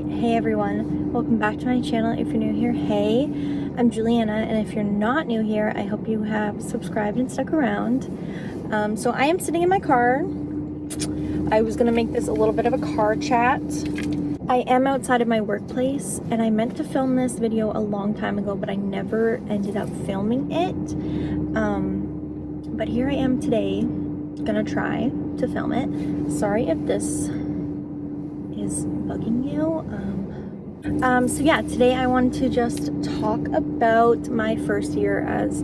Hey everyone, welcome back to my channel. If you're new here, hey, I'm Juliana, and if you're not new here, I hope you have subscribed and stuck around. So I am sitting in my car. I was gonna make this a little bit of a car chat. I am outside of my workplace, and I meant to film this video a long time ago, but I never ended up filming it. But here I am today, gonna try to film it. Sorry if this is bugging you. So yeah, today I wanted to just talk about my first year as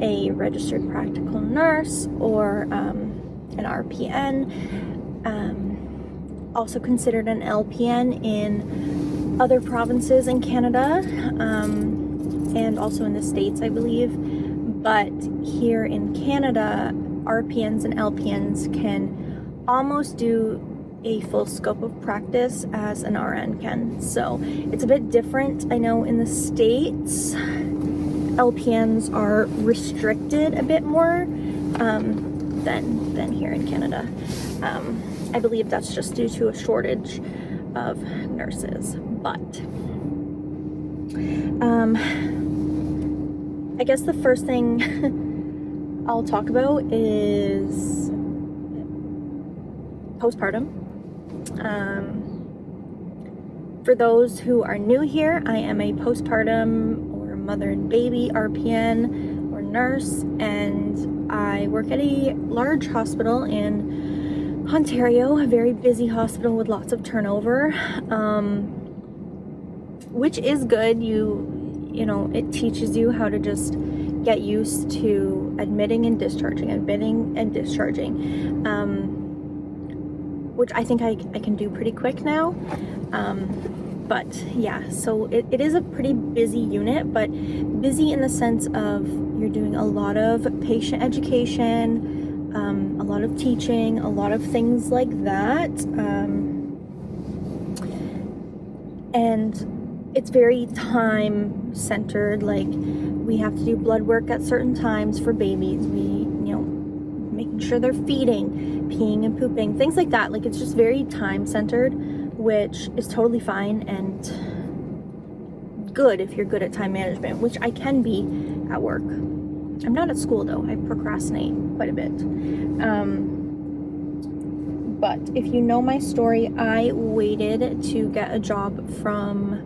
a registered practical nurse, or an RPN, also considered an LPN in other provinces in Canada, and also in the States, I believe. But here in Canada, RPNs and LPNs can almost do a full scope of practice as an RN can. So it's a bit different. I know in the States, LPNs are restricted a bit more than here in Canada. I believe that's just due to a shortage of nurses. But I guess the first thing I'll talk about is postpartum. For those who are new here, I am a postpartum or mother and baby RPN or nurse, and I work at a large hospital in Ontario, a very busy hospital with lots of turnover, which is good. You know, it teaches you how to just get used to admitting and discharging, which I think I can do pretty quick now. But yeah, so it is a pretty busy unit, but busy in the sense of you're doing a lot of patient education, a lot of teaching, a lot of things like that. And it's very time centered. Like, we have to do blood work at certain times for babies. Making sure they're feeding, peeing and pooping, things like that. Like, it's just very time centered, which is totally fine and good if you're good at time management, which I can be at work. I'm not at school though. I procrastinate quite a bit. But if you know my story, I waited to get a job from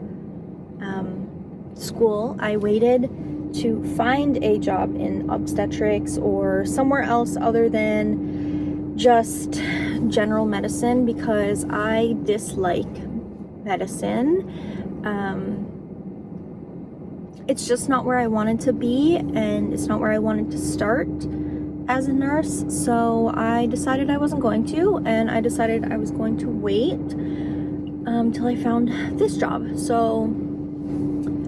school. I waited to find a job in obstetrics or somewhere else other than just general medicine, because I dislike medicine. It's just not where I wanted to be, and it's not where I wanted to start as a nurse. So I decided I wasn't going to, and I decided I was going to wait till I found this job. So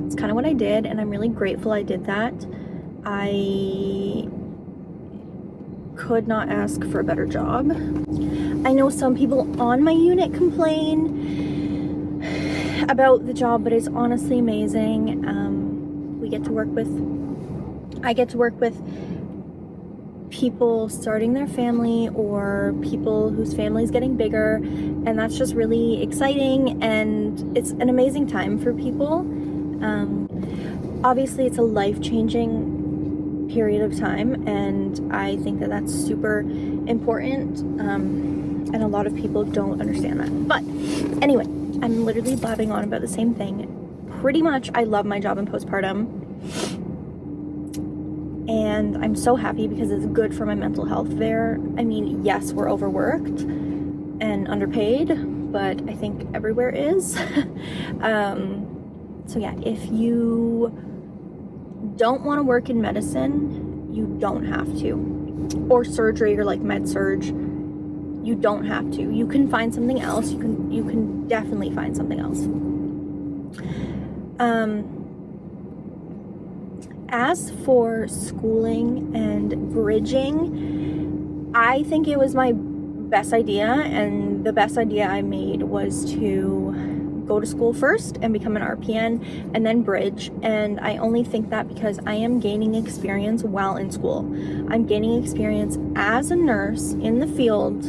it's kind of what I did, and I'm really grateful I did that. I could not ask for a better job. I know some people on my unit complain about the job, but it's honestly amazing. I get to work with people starting their family, or people whose family's getting bigger, and that's just really exciting, and it's an amazing time for people. Obviously it's a life-changing period of time, and I think that that's super important, and a lot of people don't understand that. But anyway, I'm literally blabbing on about the same thing. Pretty much, I love my job in postpartum, and I'm so happy because it's good for my mental health there. I mean, yes, we're overworked and underpaid, but I think everywhere is. So yeah, if you don't want to work in medicine, you don't have to. Or surgery, or like med surge, you don't have to. You can find something else. You can definitely find something else. As for schooling and bridging, I think it was my best idea, and the best idea I made was to go to school first and become an RPN and then bridge. And I only think that because I am gaining experience while in school. I'm gaining experience as a nurse in the field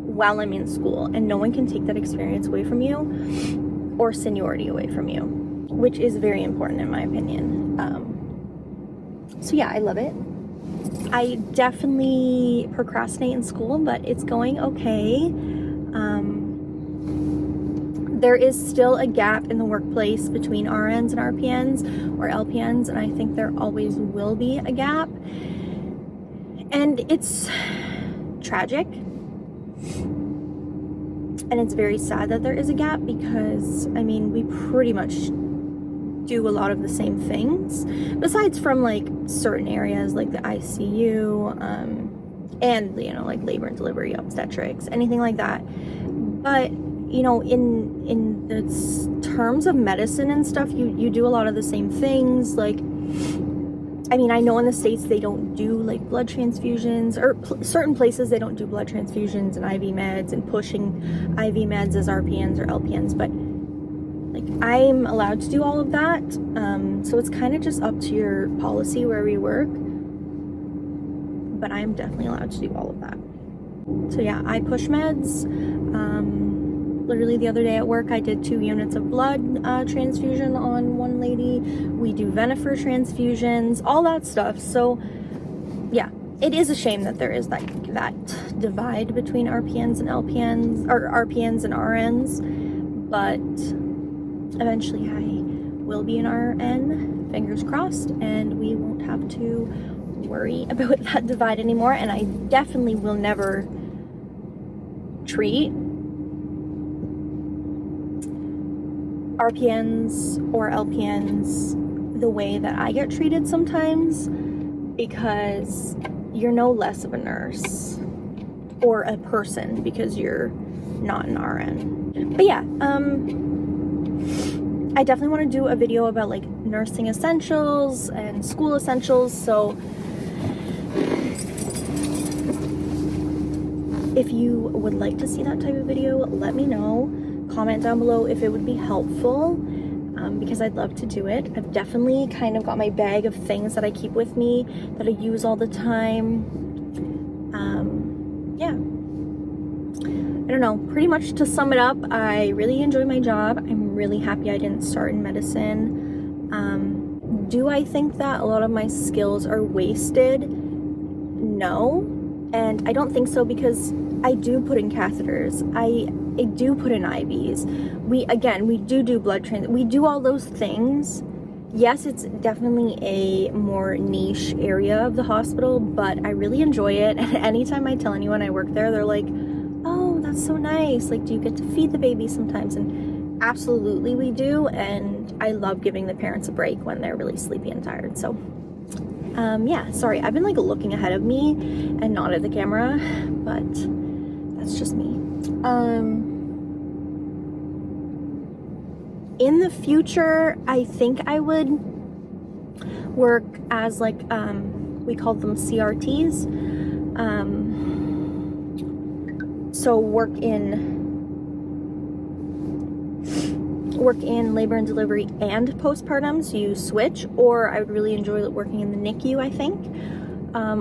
while I'm in school, and no one can take that experience away from you. or seniority away from you, which is very important in my opinion. So yeah, I love it. I definitely procrastinate in school, but it's going okay. There is still a gap in the workplace between RNs and RPNs or LPNs, and I think there always will be a gap. And it's tragic. And it's very sad that there is a gap because, I mean, we pretty much do a lot of the same things, besides from like certain areas like the ICU, and, you know, like labor and delivery, obstetrics, anything like that. But, you know, in the terms of medicine and stuff, you do a lot of the same things. Like, I mean, I know in the States they don't do like blood transfusions, or certain places they don't do blood transfusions and IV meds and pushing IV meds as RPNs or LPNs, but like I'm allowed to do all of that. So it's kind of just up to your policy wherever you work, but I'm definitely allowed to do all of that. So yeah, I push meds. Literally the other day at work, I did 2 units of blood transfusion on one lady. We do Venifer transfusions, all that stuff. So yeah, it is a shame that there is that divide between RPNs and LPNs, or RPNs and RNs, but eventually I will be an RN, fingers crossed, and we won't have to worry about that divide anymore. And I definitely will never treat RPNs or LPNs the way that I get treated sometimes, because you're no less of a nurse or a person because you're not an RN. But yeah, I definitely want to do a video about like nursing essentials and school essentials. So if you would like to see that type of video, let me know. Comment down below if it would be helpful, because I'd love to do it. I've definitely kind of got my bag of things that I keep with me that I use all the time. Yeah, I don't know, pretty much to sum it up, I really enjoy my job. I'm really happy I didn't start in medicine. Do I think that a lot of my skills are wasted? No, and I don't think so, because I do put in catheters. I do put in IVs. We do blood trans. We do all those things. Yes, it's definitely a more niche area of the hospital, but I really enjoy it. And anytime I tell anyone I work there, they're like, "Oh, that's so nice. Like, do you get to feed the baby sometimes?" And absolutely we do. And I love giving the parents a break when they're really sleepy and tired. So yeah, sorry, I've been like looking ahead of me and not at the camera, but that's just me. In the future, I think I would work as like, we call them CRTs. So work in labor and delivery and postpartum, so you switch. Or I would really enjoy working in the NICU, I think,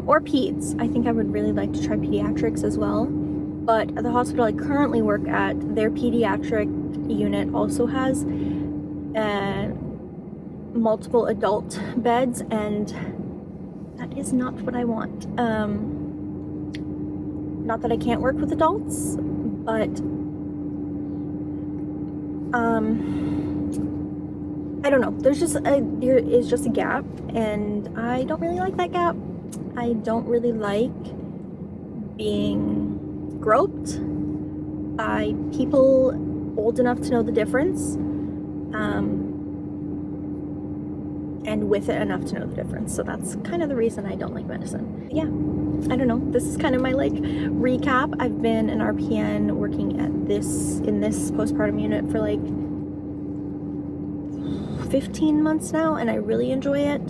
or peds. I think I would really like to try pediatrics as well. But the hospital I currently work at, their pediatric unit also has multiple adult beds, and that is not what I want. Not that I can't work with adults, but I don't know. There is just a gap, and I don't really like that gap. I don't really like being groped by people old enough to know the difference, and with it enough to know the difference. So that's kind of the reason I don't like medicine. Yeah, I don't know. This is kind of my like recap. I've been an RPN working in this postpartum unit for like 15 months now, and I really enjoy it.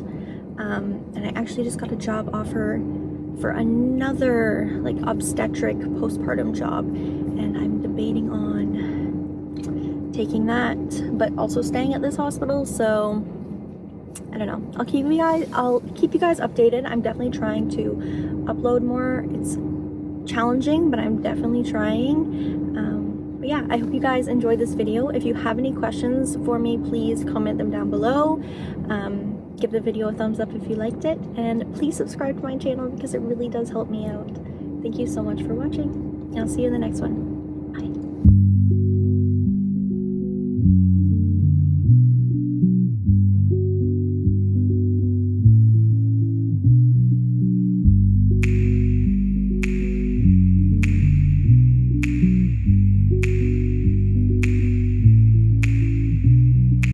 And I actually just got a job offer for another like obstetric postpartum job, and I'm debating on taking that but also staying at this hospital. So I don't know, I'll keep you guys updated. I'm definitely trying to upload more. It's challenging, but I'm definitely trying. But But yeah, I hope you guys enjoyed this video. If you have any questions for me, please comment them down below. Give the video a thumbs up if you liked it, and please subscribe to my channel because it really does help me out. Thank you so much for watching. I'll see you in the next one.